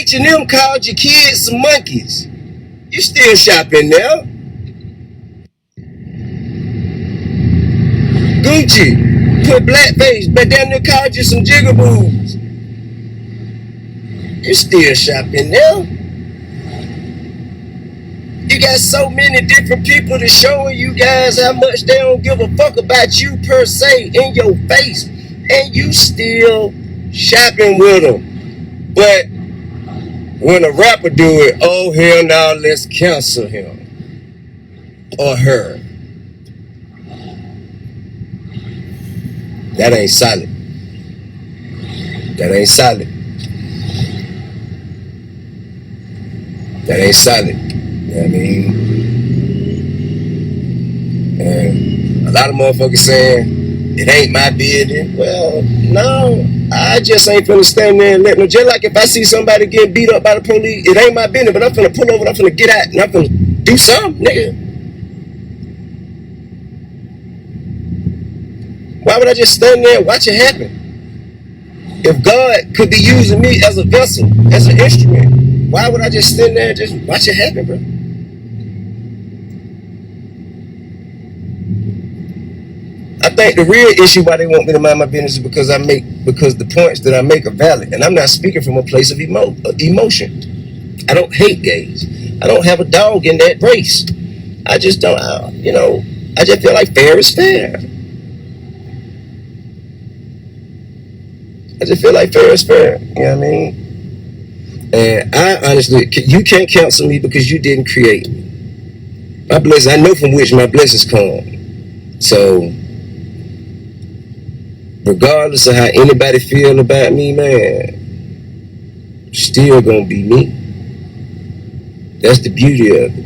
H&M called your kids some monkeys. You still shopping there. Gucci put blackface, but damn near called you some jigaboos. You still shopping there. You got so many different people to showing you guys how much they don't give a fuck about you per se in your face, and you still shopping with them. But when a rapper do it, oh hell no, let's cancel him or her. That ain't solid. That ain't solid. That ain't solid. You know what I mean? And a lot of motherfuckers saying, it ain't my business. Well, no, I just ain't finna stand there and let them. Just like if I see somebody getting beat up by the police, it ain't my business, but I'm finna pull over and I'm finna get out and I'm finna do something, nigga. Why would I just stand there and watch it happen? If God could be using me as a vessel, as an instrument, why would I just stand there and just watch it happen, bro? I think the real issue why they want me to mind my business is because the points that I make are valid, and I'm not speaking from a place of emotion. I don't hate gays. I don't have a dog in that race. I just don't, I just feel like fair is fair. I just feel like fair is fair. You know what I mean? And I honestly, you can't cancel me because you didn't create me. My blessings, I know from which my blessings come. So, regardless of how anybody feel about me, man, still gonna be me. That's the beauty of it.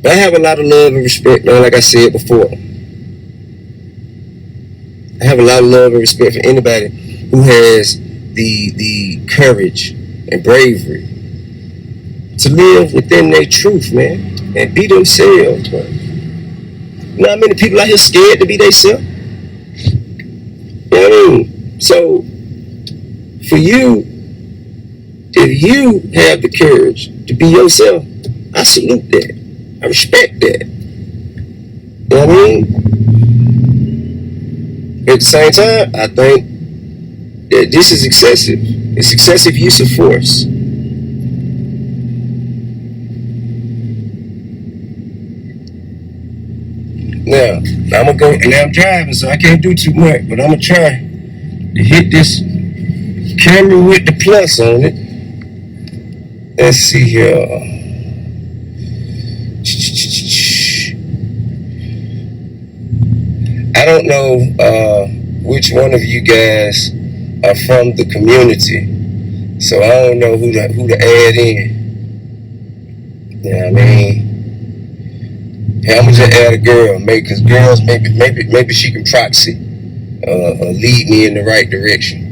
But I have a lot of love and respect, man, like I said before. I have a lot of love and respect for anybody who has the courage and bravery to live within their truth, man, and be themselves, bro. You know how many people out here scared to be themselves? You know what I mean? So, for you, if you have the courage to be yourself, I salute that. I respect that. You know what I mean? At the same time, I think that this is excessive. It's excessive use of force. Now, I'm gonna go, and I'm driving, so I can't do too much, but I'm gonna try to hit this camera with the plus on it. Let's see here. I don't know which one of you guys are from the community, so I don't know who to add in. You know what I mean? Yeah, I'm gonna just add a girl, because girls maybe she can proxy or lead me in the right direction.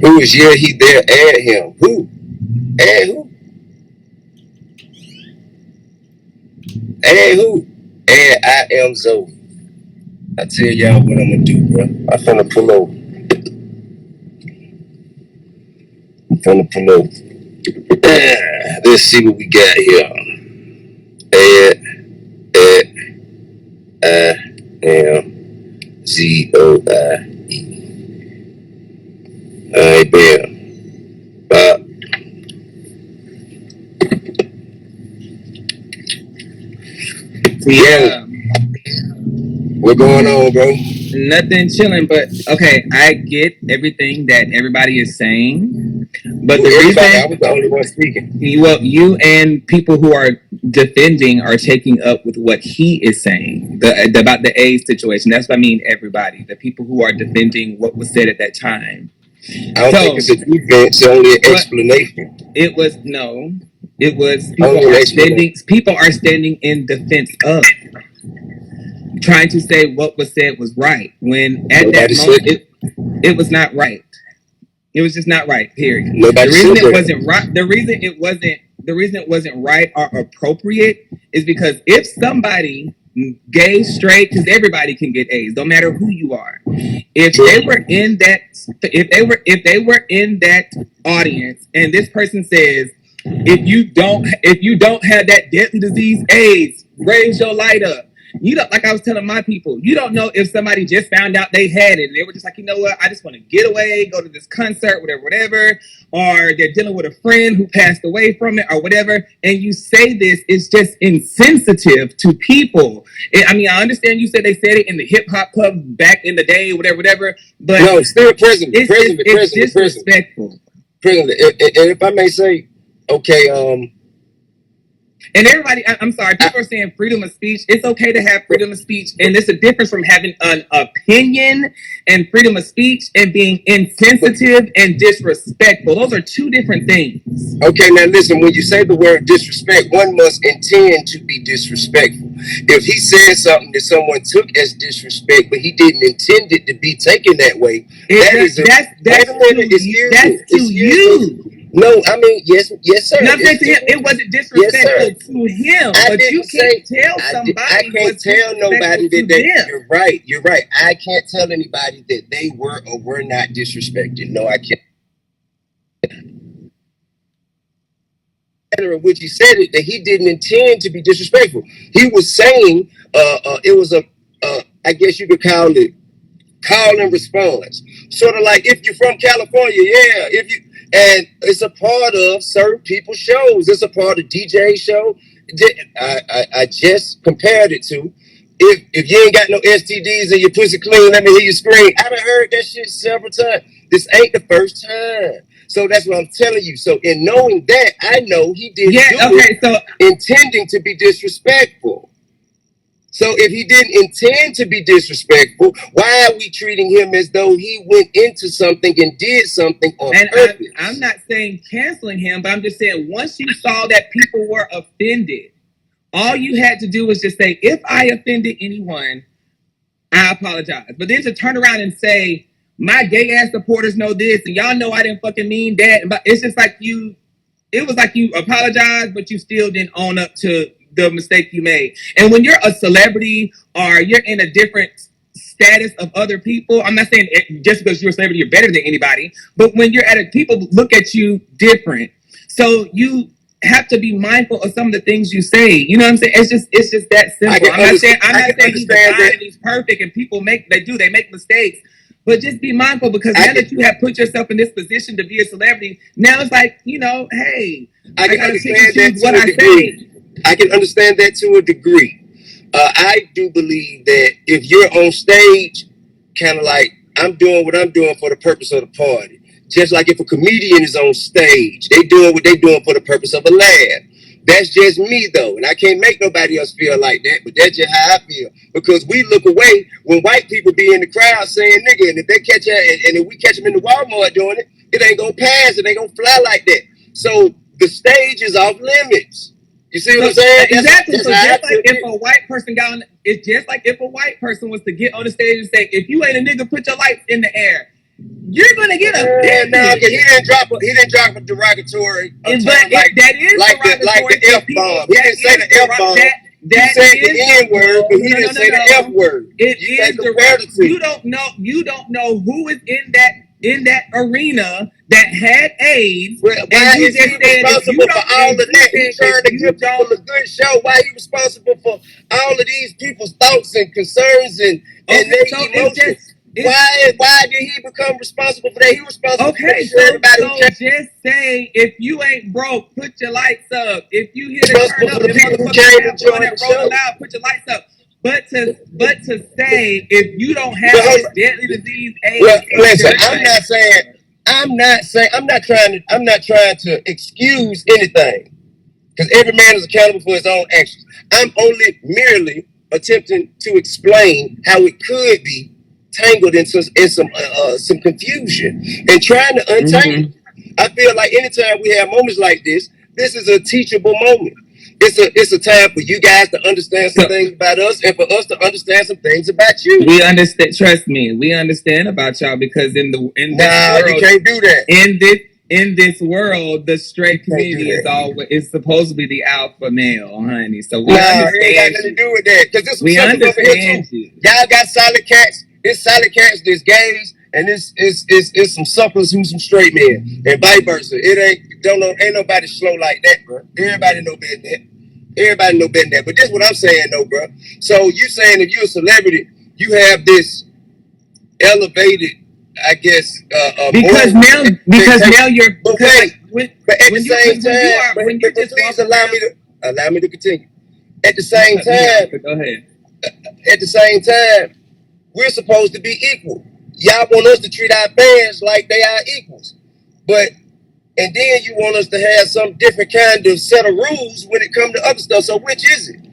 Who is he there? Add him. Who? Add who? Add who? Add I am Zoie. I tell y'all what I'm gonna do, bro. I'm finna pull over. Let's see what we got here. Add I am Zoie. Alright, bam. Yeah. What's going on, bro? Nothing, chilling. But okay, I get everything that everybody is saying, but the reason I was the only one speaking. Well, you and people who are defending are taking up with what he is saying about the AIDS situation. That's what I mean. Everybody, the people who are defending what was said at that time. I don't think it's a defense. It's only an explanation. It was no. It was people are standing in defense of, trying to say what was said was right, when at that moment it was not right. It was just not right, period. The reason it wasn't it wasn't right or appropriate is because if somebody, gay, straight, because everybody can get AIDS, no matter who you are. If they were in that audience, and this person says, if you don't have that deadly disease AIDS, raise your light up. You don't, like I was telling my people, you don't know if somebody just found out they had it and they were just like, you know what, I just want to get away, go to this concert, whatever, or they're dealing with a friend who passed away from it or whatever, and you say this, it's just insensitive to people. I mean, I understand you said they said it in the hip hop club back in the day, whatever, but no, still present. It's disrespectful. And if I may say, okay, and everybody, I'm sorry, people are saying freedom of speech. It's okay to have freedom of speech. And there's a difference from having an opinion and freedom of speech and being insensitive and disrespectful. Those are two different things. Okay, now listen, when you say the word disrespect, one must intend to be disrespectful. If he said something that someone took as disrespect, but he didn't intend it to be taken that way, that's to you. No, I mean, yes, sir. Not saying to him, it wasn't disrespectful to him, but you can't tell somebody. I can't tell nobody that you're right. I can't tell anybody that they were or were not disrespected. No, I can't. In which he said it, that he didn't intend to be disrespectful. He was saying, it was I guess you could call it call and response. Sort of like if you're from California, and it's a part of certain people's shows. It's a part of DJ show. I just compared it to, if you ain't got no STDs and your pussy clean, let me hear you scream. I done heard that shit several times. This ain't the first time. So that's what I'm telling you. So in knowing that, I know he didn't intending to be disrespectful. So if he didn't intend to be disrespectful, why are we treating him as though he went into something and did something on purpose? I'm not saying canceling him, but I'm just saying once you saw that people were offended, all you had to do was just say, if I offended anyone, I apologize. But then to turn around and say, my gay ass supporters know this, and y'all know I didn't fucking mean that. But it's just like it was like you apologized, but you still didn't own up to the mistake you made. And when you're a celebrity or you're in a different status of other people, I'm not saying just because you're a celebrity you're better than anybody, but when you're people look at you different. So you have to be mindful of some of the things you say. You know what I'm saying? It's just that simple. I'm not saying he's divine and he's perfect and people make mistakes. But just be mindful, because now that you have put yourself in this position to be a celebrity, now it's like, hey, I gotta choose what I say. I can understand that to a degree. I do believe that if you're on stage, kind of like, I'm doing what I'm doing for the purpose of the party. Just like if a comedian is on stage, they doing what they doing for the purpose of a laugh. That's just me, though, and I can't make nobody else feel like that, but that's just how I feel. Because we look away when white people be in the crowd saying nigga, and if they catch and if we catch them in the Walmart doing it, it ain't gonna pass, it ain't gonna fly like that. So the stage is off limits. You see what I'm saying? Exactly. So just like if a white person got on, it's just like if a white person was to get on the stage and say, if you ain't a nigga, put your lights in the air. You're gonna get offended. No, he didn't drop a derogatory. That is derogatory. Like the F-bomb. He didn't say the F-bomb. He said the N-word, but he didn't say the F-word. It is derogatory. You don't know who is in that arena that had AIDS. Why is he responsible for all of that? He's trying to give people a good show. Why he responsible for all of these people's thoughts and concerns and their emotions? Why did he become responsible for that? He was responsible for everybody. So just say, if you ain't broke, put your lights up. If you hear the turn up, roll out, put your lights up. But to say, if you don't have this deadly disease, AIDS. Well, listen, I'm not trying to excuse anything, because every man is accountable for his own actions. I'm only merely attempting to explain how it could be tangled in some confusion and trying to untangle. I feel like anytime we have moments like this is a teachable moment. It's a time for you guys to understand some things about us and for us to understand some things about you. We understand. Trust me, we understand about y'all, because in this world, you can't do that. in this world, the straight community is supposed to be the alpha male, honey. So we understand. It ain't got nothing to do with that. Because there's some we suckers over here too. Y'all got solid cats. There's solid cats. There's gays, and it's some suckers who's some straight men, and vice versa. Ain't nobody slow like that, bro. Everybody know better than that. Everybody know better than that. But this is what I'm saying, though, bro. So you saying if you're a celebrity, you have this elevated, I guess, because now you're. But wait, but at the same time, please allow me to continue. At the same time, go ahead. At the same time, we're supposed to be equal. Y'all want us to treat our fans like they are equals, and then you want us to have some different kind of set of rules when it comes to other stuff. So which is it?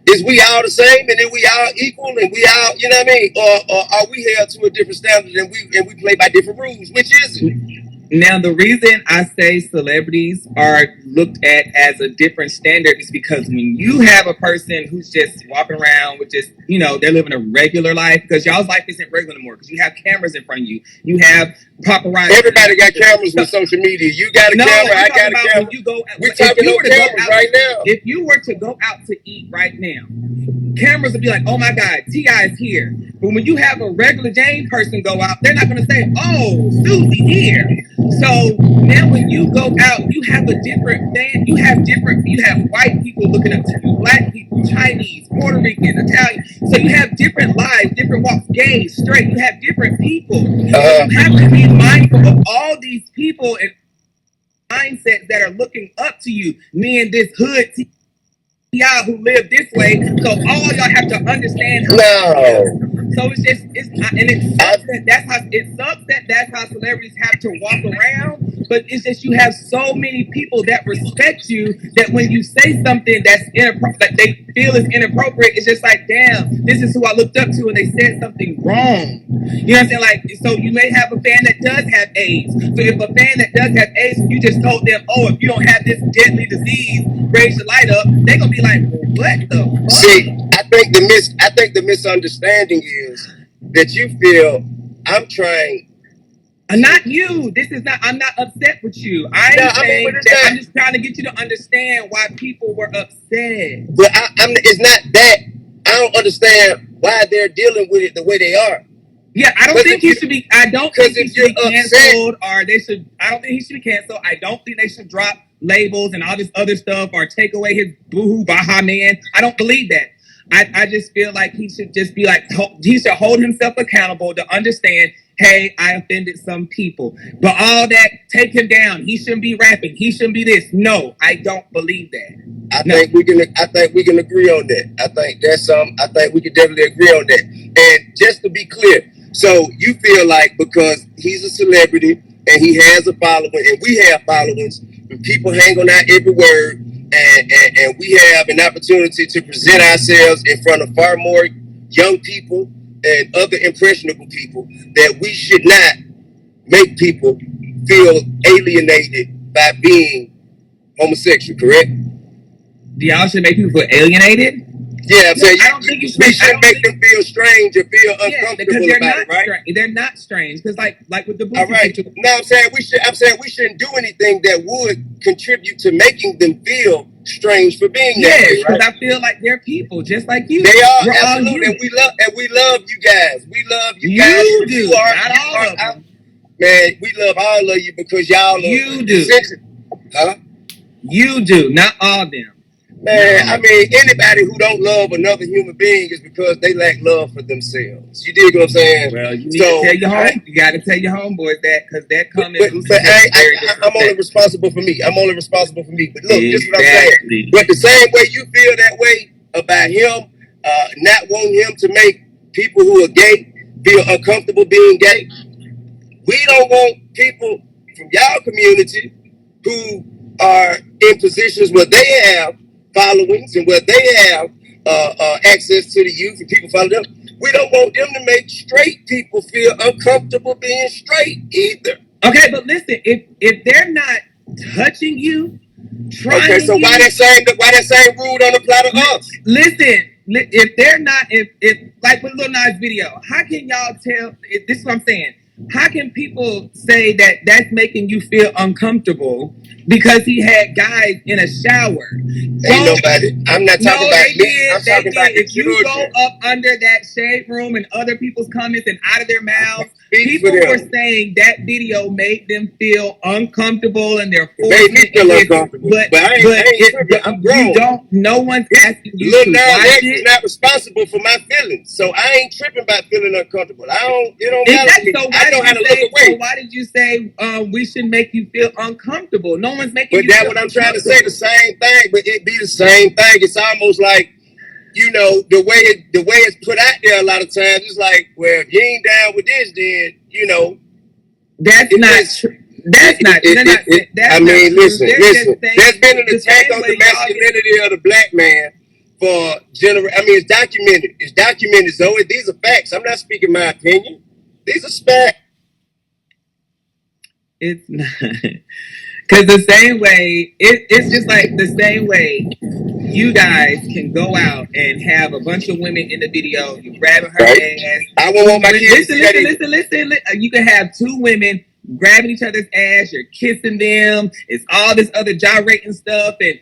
Is we all the same and then we all equal and we all, you know what I mean? Or are we held to a different standard and we play by different rules? Which is it? Now, the reason I say celebrities are looked at as a different standard is because when you have a person who's just walking around with just, they're living a regular life, because y'all's life isn't regular anymore, because you have cameras in front of you. You have paparazzi. Everybody got cameras with social media. You got a camera, I got a camera. We're talking about cameras right now. If you were to go out to eat right now, cameras would be like, oh my God, T.I. is here. But when you have a regular Jane person go out, they're not going to say, oh, Susie's here. So now when you go out, you have a different fan. You have white people looking up to you, black people, Chinese, Puerto Rican, Italian. So you have different lives, different walks, gay, straight. You have different people. So you have to be mindful of all these people and mindsets that are looking up to you. Me and this hood y'all who live this way, so all y'all have to understand how so it sucks that that's how celebrities have to walk around, but it's just you have so many people that respect you that when you say something that's that they feel is inappropriate, it's just like, damn, this is who I looked up to and they said something wrong. You know what I'm saying? Like, so you may have a fan that does have AIDS. So if a fan that does have AIDS, you just told them, oh, if you don't have this deadly disease, raise your light up, they're gonna be like, what the fuck? See, I think the misunderstanding is that you feel I'm trying. Not you. This is not. I'm not upset with you. I'm just trying to get you to understand why people were upset. But it's not that. I don't understand why they're dealing with it the way they are. Yeah, I don't think he should be. I don't think he should be canceled, or they should. I don't think he should be canceled. I don't think they should drop labels and all this other stuff, or take away his boohoo baha man. I don't believe that. I just feel like he should just be like, he should hold himself accountable to understand, hey, I offended some people. But all that, take him down. He shouldn't be rapping. He shouldn't be this. No, I don't believe that. I think we can agree on that. I think we can definitely agree on that. And just to be clear, so you feel like because he's a celebrity and he has a following and we have followings and people hang on our every word, and we have an opportunity to present ourselves in front of far more young people and other impressionable people, that we should not make people feel alienated by being homosexual, correct? Y'all should make people feel alienated? Yeah, I'm saying I don't think you shouldn't make them feel strange or feel uncomfortable about it, right? They're not strange, because like with the book. All right. Now I'm saying we shouldn't do anything that would contribute to making them feel strange for being that way, right? Because I feel like they're people just like you. They are, absolutely, and we love you guys. We love you guys. You do, not all of them. Man, we love all of you because y'all are. You do. Huh? You do, not all of them. Man, I mean, anybody who don't love another human being is because they lack love for themselves. You dig what I'm saying? Well, you need to tell your you got to tell your homeboys that, because that comment. But I'm only responsible for me. But look, this is what I'm saying. But the same way you feel that way about him, not wanting him to make people who are gay feel uncomfortable being gay, we don't want people from y'all community who are in positions where they have followings and where they have access to the youth and people follow them. We don't want them to make straight people feel uncomfortable being straight either. Okay, but listen, if they're not touching you, trying. Okay, so why that same rule don't apply to us? Listen, if they're not, if like with Lil Nas video, how can y'all tell? This is what I'm saying. How can people say that that's making you feel uncomfortable because he had guys in a shower? Ain't nobody. I'm not talking about me. I'm talking about the If you go up under that shade room and other people's comments and out of their mouths, people were saying that video made them feel uncomfortable and they're made me feel uncomfortable. But I'm grown. You don't. No one's asking you Lil to Nas watch X it. is not responsible for my feelings, so I ain't tripping about feeling uncomfortable. I don't. It don't matter to me. I know how to look away. So why did you say we should make you feel uncomfortable? No one's making. But that's what I'm trying to say. The same thing, but it be the same thing. It's almost like, you know, the way it's put out there a lot of times. It's like, well, if you ain't down with this, then you know. That's not true. That's not. I mean, listen. There's been an attack on the masculinity of the black man for I mean, it's documented. It's documented, Zoe. These are facts. I'm not speaking my opinion. These are facts. It's not. Because the same way, it's just like the same way you guys can go out and have a bunch of women in the video, you grabbing her ass. I won't want my kids. Listen. You can have two women grabbing each other's ass, you're kissing them, it's all this other gyrating stuff and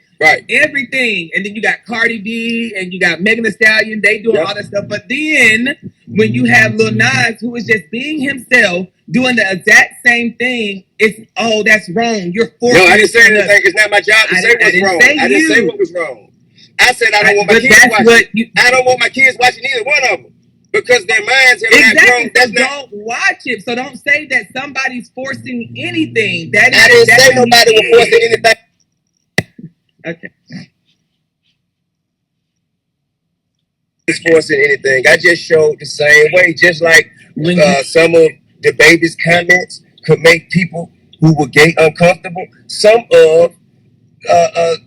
everything. And then you got Cardi B and you got Megan Thee Stallion, they doing all that stuff. But then when you have Lil Nas, who is just being himself, doing the exact same thing, it's, oh, that's wrong. You're forcing. No, I didn't say anything. It's not my job to say what's wrong. I didn't say what was wrong. I said I don't want my kids watching. I don't want my kids watching either one of them. Because their minds have not grown. So don't watch it. So don't say that somebody's forcing anything. I didn't say nobody was forcing anything. Okay. It's forcing anything. I just showed the same way. Just like some of Dababy's comments could make people who were gay uncomfortable. Some of I'm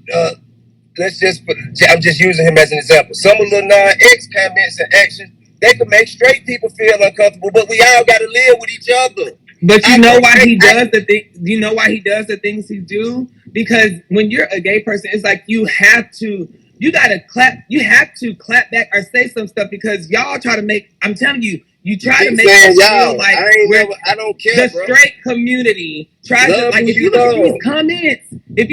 just using him as an example. Some of Lil Nas X comments and actions, they can make straight people feel uncomfortable, but we all got to live with each other. But you know why he does the thing? You know why he does the things he do? Because when you're a gay person, it's like you have to clap back or say some stuff because y'all try to make. I'm telling you, you try to make us feel like I don't care. The straight community tries to like. If you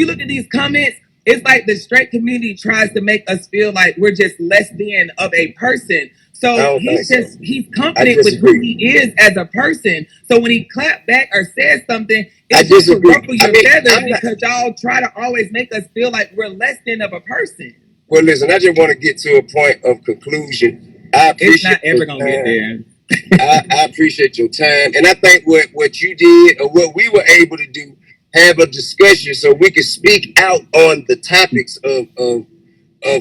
look at these comments, it's like the straight community tries to make us feel like we're just less than of a person. So he's confident with who he is as a person. So when he clapped back or said something, it's just to ruffle your feathers because y'all try to always make us feel like we're less than of a person. Well, listen, I just want to get to a point of conclusion. I appreciate it's not ever gonna get there. I appreciate your time, and I think what you did or what we were able to do, have a discussion so we can speak out on the topics of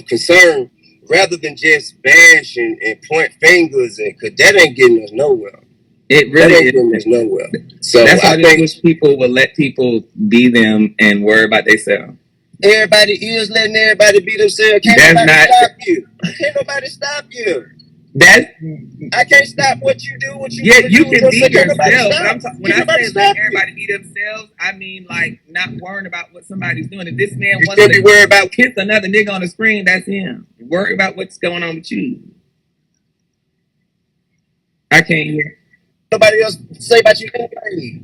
concern. Rather than just bashing and point fingers, because that ain't getting us nowhere. It really ain't getting us nowhere. So that's why I wish people would let people be them and worry about themselves. Everybody is letting everybody be themselves. Can't nobody stop you. Can't nobody stop you. I can't stop what you do. What you you can be yourself. When I say let everybody be themselves, I mean like not worrying about what somebody's doing. If this man wants to worry about kiss another nigga on the screen, that's him. Worry about what's going on with you. I can't hear nobody else say about you anyway.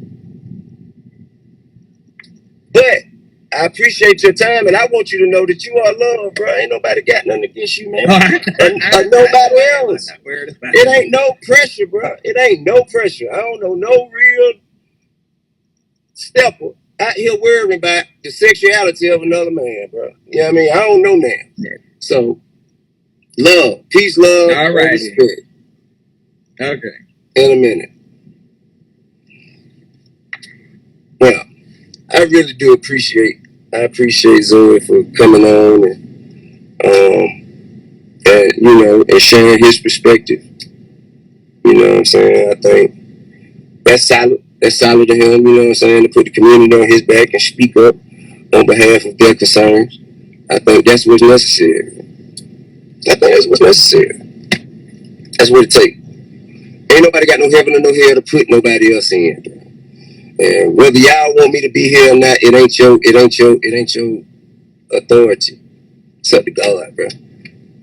But I appreciate your time, and I want you to know that you are loved, bro. Ain't nobody got nothing against you, man. Nobody else. It ain't no pressure, bro. It ain't no pressure. I don't know no real stepper out here worrying about the sexuality of another man, bro. You know what I mean? I don't know now. Yeah. So, love. Peace, love, all right. Respect. Okay. In a minute. Well, I really do appreciate Zoie for coming on and you know, and sharing his perspective. You know what I'm saying? I think that's solid. That's solid to him, you know what I'm saying, to put the community on his back and speak up on behalf of their concerns. I think that's what's necessary. I think that's what's necessary. That's what it takes. Ain't nobody got no heaven or no hell to put nobody else in. And whether y'all want me to be here or not, it ain't your authority. It's up to God, bro.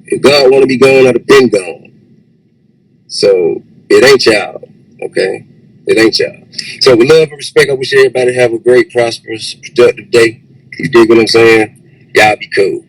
If God want to be gone, I'd have been gone. So it ain't y'all, okay? It ain't y'all. So with love and respect, I wish everybody have a great, prosperous, productive day. You dig what I'm saying? Y'all be cool.